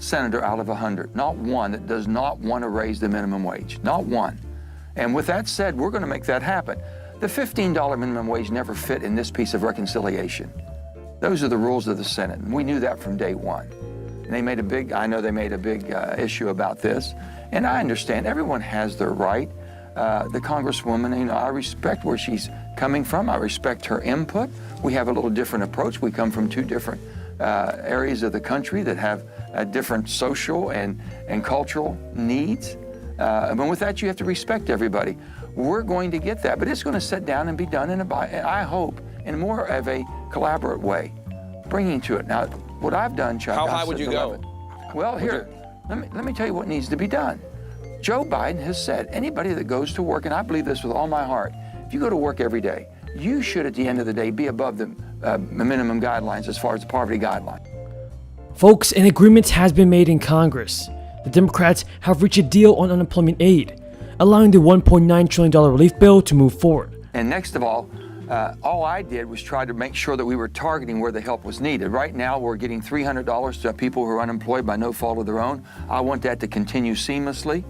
senator out of 100, not one, that does not want to raise the minimum wage, not one. And with that said, we're going to make that happen. The $15 minimum wage never fit in this piece of reconciliation. Those are the rules of the Senate, and we knew that from day one. And they made a big, I know they made a big issue about this, and I understand everyone has their right. The Congresswoman, you know, I respect where she's coming from. I respect her input. We have a little different approach. We come from two different areas of the country that have different social and cultural needs. And with that, you have to respect everybody. We're going to get that, but it's going to sit down and be done in I hope, in more of a collaborative way, bringing to it. Now, what I've done, Chuck. How high would you go? Well, here, let me tell you what needs to be done. Joe Biden has said, anybody that goes to work, and I believe this with all my heart, if you go to work every day, you should, at the end of the day, be above the minimum guidelines as far as the poverty guideline. Folks, an agreement has been made in Congress. The Democrats have reached a deal on unemployment aid, allowing the $1.9 trillion relief bill to move forward. And next of all I did was try to make sure that we were targeting where the help was needed. Right now, we're getting $300 to people who are unemployed by no fault of their own. I want that to continue seamlessly.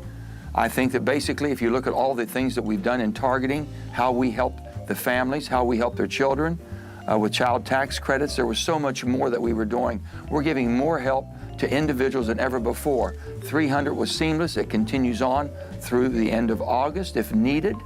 I think that basically, if you look at all the things that we've done in targeting, how we help the families, how we help their children, with child tax credits, there was so much more that we were doing. We're giving more help to individuals than ever before. 300 was seamless. It continues on through the end of August if needed.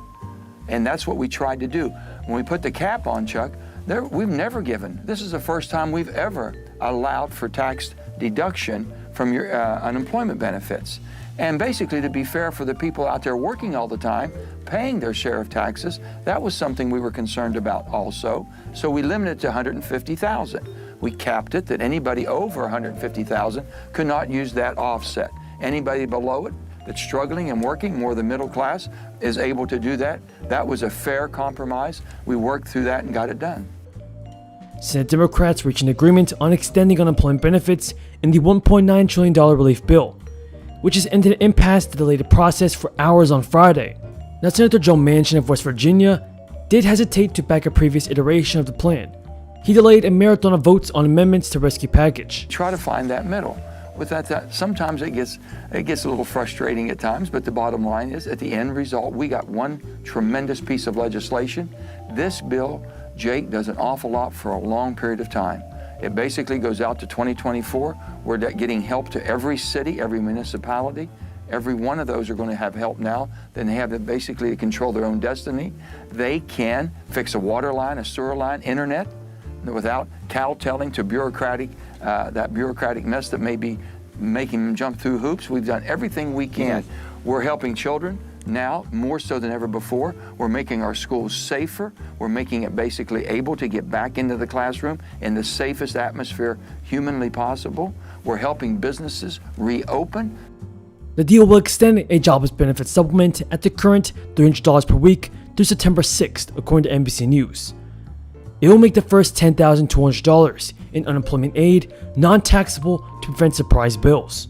And that's what we tried to do. When we put the cap on, Chuck, we've never given. This is the first time we've ever allowed for tax deduction from your unemployment benefits. And basically, to be fair for the people out there working all the time, paying their share of taxes, that was something we were concerned about also. So we limited it to $150,000. We capped it that anybody over $150,000 could not use that offset. Anybody below it that's struggling and working, more the middle class, is able to do that. That was a fair compromise. We worked through that and got it done. Senate Democrats reached an agreement on extending unemployment benefits in the $1.9 trillion relief bill, which has ended an impasse that delayed the process for hours on Friday. Now, Senator Joe Manchin of West Virginia did hesitate to back a previous iteration of the plan. He delayed a marathon of votes on amendments to rescue package. Try to find that middle. With that, sometimes it gets a little frustrating at times, but the bottom line is, at the end result, we got one tremendous piece of legislation. This bill, Jake, does an awful lot for a long period of time. It basically goes out to 2024. We're getting help to every city, every municipality. Every one of those are going to have help now. Then they have basically to control their own destiny. They can fix a water line, a sewer line, internet, without kowtowing to that bureaucratic mess that may be making them jump through hoops. We've done everything we can. We're helping children now more so than ever before. We're making our schools safer. We're making it basically able to get back into the classroom in the safest atmosphere humanly possible. We're helping businesses reopen. The deal will extend a jobless benefit supplement at the current $300 per week through September 6th, according to NBC News. It will make the first $10,200 in unemployment aid non-taxable to prevent surprise bills.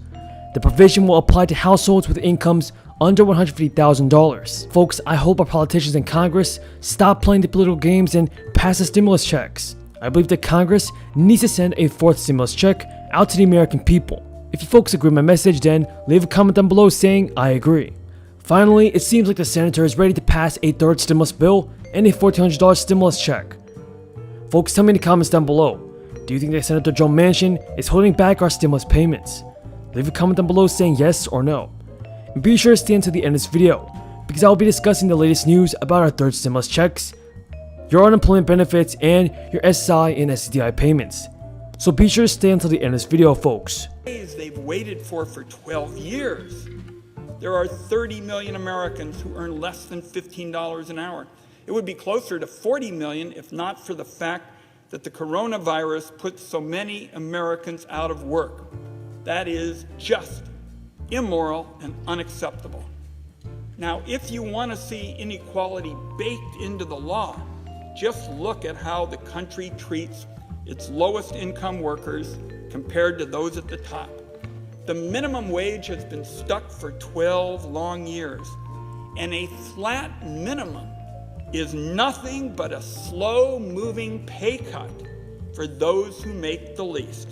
The provision will apply to households with incomes under $150,000. Folks, I hope our politicians in Congress stop playing the political games and pass the stimulus checks. I believe that Congress needs to send a fourth stimulus check out to the American people. If you folks agree with my message, then leave a comment down below saying I agree. Finally, it seems like the senator is ready to pass a third stimulus bill and a $1,400 stimulus check. Folks, tell me in the comments down below, do you think that Senator Joe Manchin is holding back our stimulus payments? Leave a comment down below saying yes or no. And be sure to stay until the end of this video, because I will be discussing the latest news about our third stimulus checks, your unemployment benefits, and your SSI and SSDI payments. So be sure to stay until the end of this video, folks. They've waited for 12 years. There are 30 million Americans who earn less than $15 an hour. It would be closer to 40 million if not for the fact that the coronavirus put so many Americans out of work. That is just immoral and unacceptable. Now, if you want to see inequality baked into the law, just look at how the country treats its lowest income workers compared to those at the top. The minimum wage has been stuck for 12 long years, and a flat minimum is nothing but a slow-moving pay cut for those who make the least.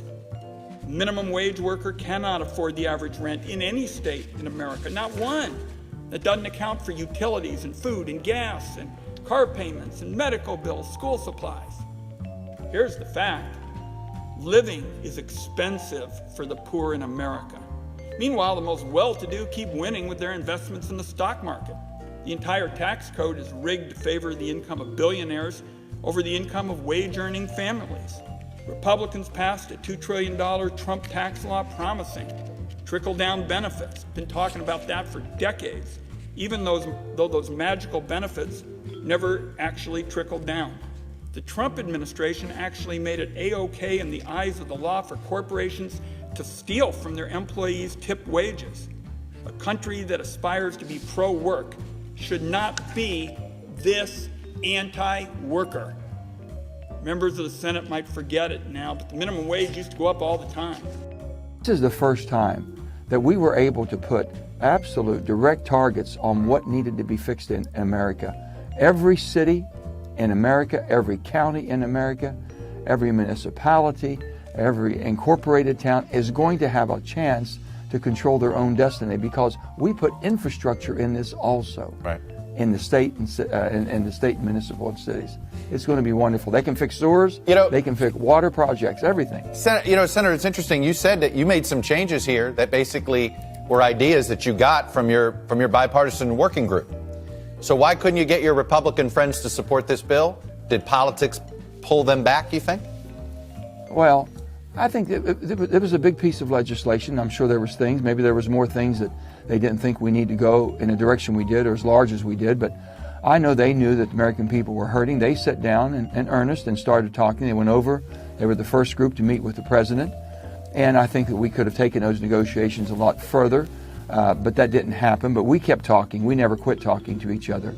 minimum wage worker cannot afford the average rent in any state in America, not one. That doesn't account for utilities and food and gas and car payments and medical bills, school supplies. Here's the fact. Living is expensive for the poor in America. Meanwhile, the most well-to-do keep winning with their investments in the stock market. The entire tax code is rigged to favor the income of billionaires over the income of wage-earning families. Republicans passed a $2 trillion Trump tax law promising trickle-down benefits. Been talking about that for decades, even though those magical benefits never actually trickled down. The Trump administration actually made it A-OK in the eyes of the law for corporations to steal from their employees' tipped wages. A country that aspires to be pro-work should not be this anti-worker. Members of the Senate might forget it now, but the minimum wage used to go up all the time. This is the first time that we were able to put absolute direct targets on what needed to be fixed in America. Every city in America, every county in America, every municipality, every incorporated town is going to have a chance to control their own destiny because we put infrastructure in this also. Right. In the state and the state, municipal, and cities. It's going to be wonderful. They can fix sewers, they can fix water projects, everything. Senator, it's interesting. You said that you made some changes here that basically were ideas that you got from your bipartisan working group. So why couldn't you get your Republican friends to support this bill? Did politics pull them back, you think? Well, I think it was a big piece of legislation. I'm sure there was things, maybe there was more things that they didn't think we need to go in the direction we did or as large as we did, but I know they knew that the American people were hurting. They sat down in earnest and started talking. They went over. They were the first group to meet with the president, and I think that we could have taken those negotiations a lot further, but that didn't happen. But we kept talking. We never quit talking to each other.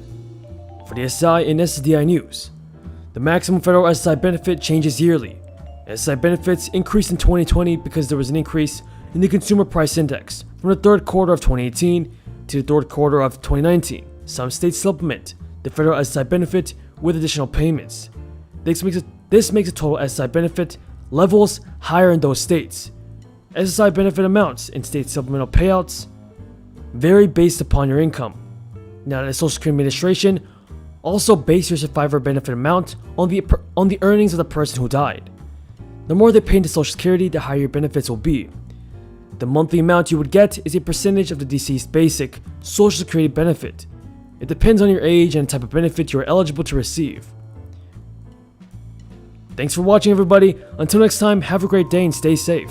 For the SSI and SSDI news, the maximum federal SSI benefit changes yearly. SSI benefits increased in 2020 because there was an increase in the Consumer Price Index from the third quarter of 2018 to the third quarter of 2019. Some states supplement the federal SSI benefit with additional payments. This makes the total SSI benefit levels higher in those states. SSI benefit amounts in state supplemental payouts vary based upon your income. Now, the Social Security Administration also base your survivor benefit amount on the earnings of the person who died. The more they pay into Social Security, the higher your benefits will be. The monthly amount you would get is a percentage of the deceased basic Social Security benefit. It depends on your age and the type of benefit you are eligible to receive. Thanks for watching, everybody. Until next time, have a great day and stay safe.